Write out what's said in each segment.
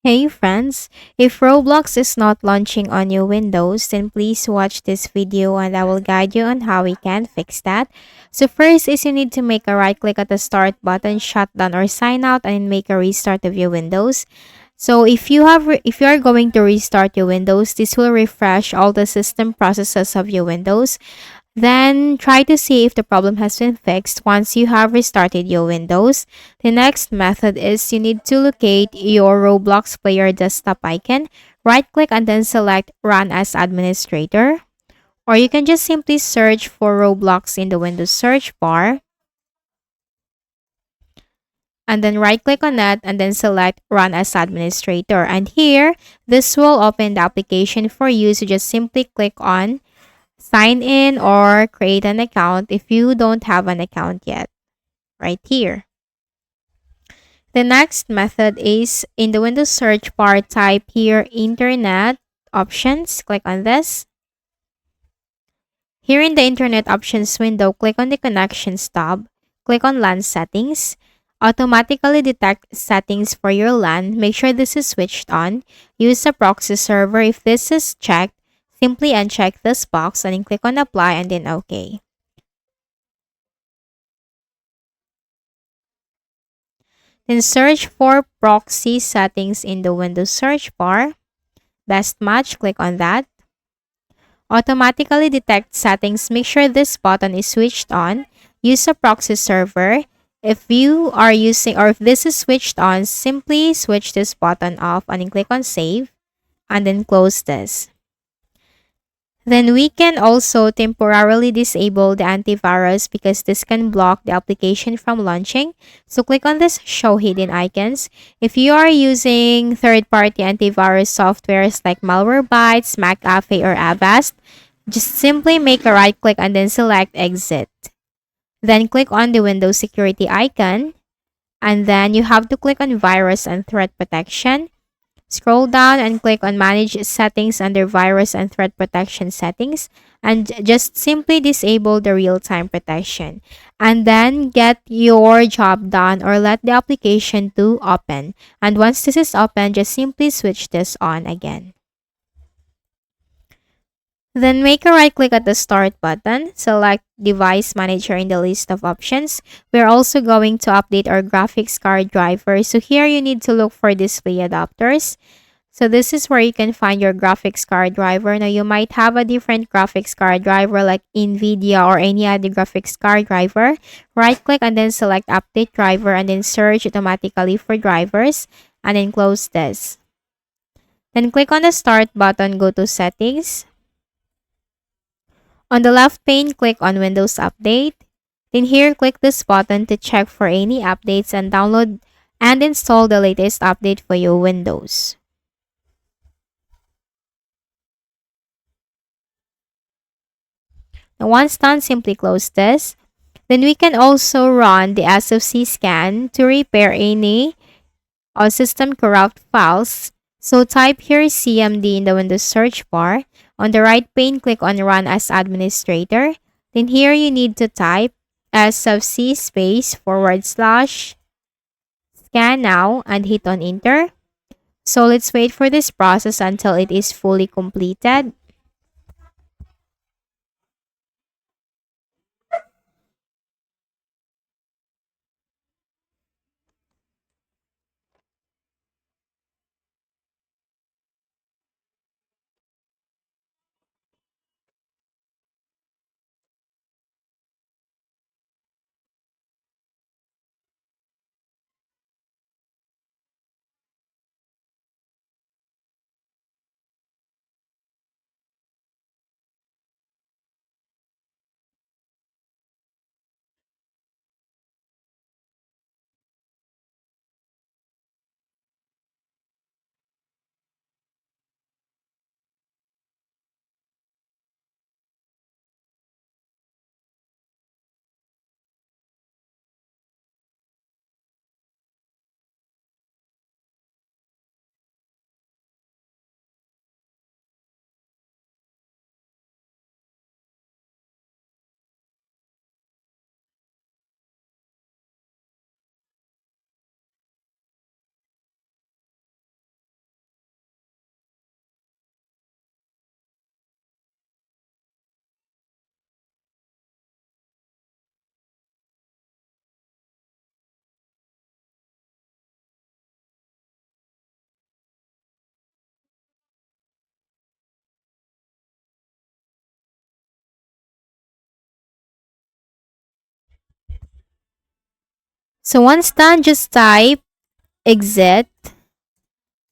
Hey friends, if Roblox is not launching on your Windows, then please watch this video and I will guide you on how we can fix that. So first is you need to make a right click at the start button, shut down or sign out and make a restart of your Windows. So if you are going to restart your Windows, this will refresh all the system processes of your Windows. Then try to see if the problem has been fixed once you have restarted your Windows. The next method is you need to locate your Roblox player desktop icon, right click and then select Run as Administrator. Or you can just simply search for Roblox in the Windows search bar and then right click on that and then select Run as Administrator. And here, this will open the application for you. So just simply click on Sign in or create an account if you don't have an account yet, right here. The next method is in the Windows search bar, type here Internet Options. Click on this. Here in the Internet Options window, click on the Connections tab. Click on LAN Settings. Automatically detect settings for your LAN. Make sure this is switched on. Use a proxy server. If this is checked, simply uncheck this box and then click on Apply and then OK. Then search for proxy settings in the Windows search bar. Best match, click on that. Automatically detect settings. Make sure this button is switched on. Use a proxy server. If you are using or if this is switched on, simply switch this button off and then click on save and then close this. Then we can also temporarily disable the antivirus because this can block the application from launching. So click on this show hidden icons. If you are using third-party antivirus softwares like Malwarebytes, McAfee, or Avast, just simply make a right click and then select exit. Then click on the Windows security icon and then you have to click on virus and threat protection. Scroll down and click on Manage Settings under Virus and Threat Protection Settings and just simply disable the real-time protection. And then get your job done or let the application to open. And once this is open, just simply switch this on again. Then make a right click at the Start button. Select Device Manager in the list of options. We're also going to update our graphics card driver. So here you need to look for display adapters. So this is where you can find your graphics card driver. Now you might have a different graphics card driver like NVIDIA or any other graphics card driver. Right click and then select Update Driver and then search automatically for drivers and then close this. Then click on the Start button, go to Settings. On the left pane, click on Windows Update. Then here, click this button to check for any updates and download and install the latest update for your Windows. Now, once done, simply close this. Then we can also run the SFC scan to repair any system corrupt files. So type here CMD in the Windows search bar. On the right pane, click on Run as Administrator. Then here you need to type SFC space / scan now and hit on enter. So let's wait for this process until it is fully completed. So once done, just type exit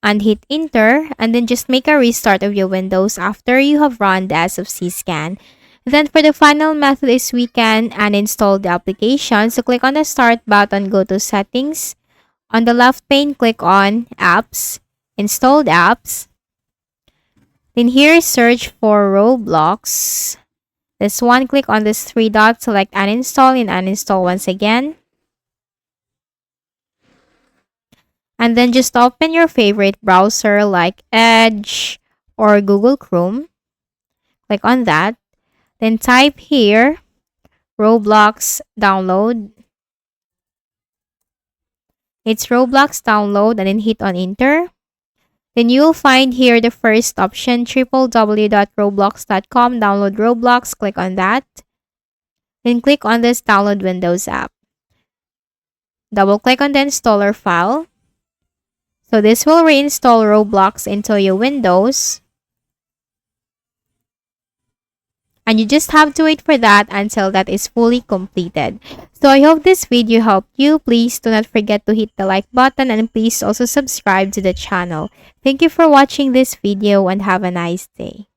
and hit enter, and then just make a restart of your Windows after you have run the SFC scan. Then for the final method is we can uninstall the application. So click on the start button, go to settings. On the left pane, click on apps, installed apps. Then here search for Roblox. This one, click on this three dots, select uninstall and uninstall once again. And then just open your favorite browser like Edge or Google Chrome. Click on that. Then type here Roblox download. It's Roblox download and then hit on enter. Then you'll find here the first option, www.roblox.com, download Roblox. Click on that. Then click on this download Windows app. Double click on the installer file. So this will reinstall Roblox into your Windows. And you just have to wait for that until that is fully completed. So I hope this video helped you. Please do not forget to hit the like button and please also subscribe to the channel. Thank you for watching this video and have a nice day.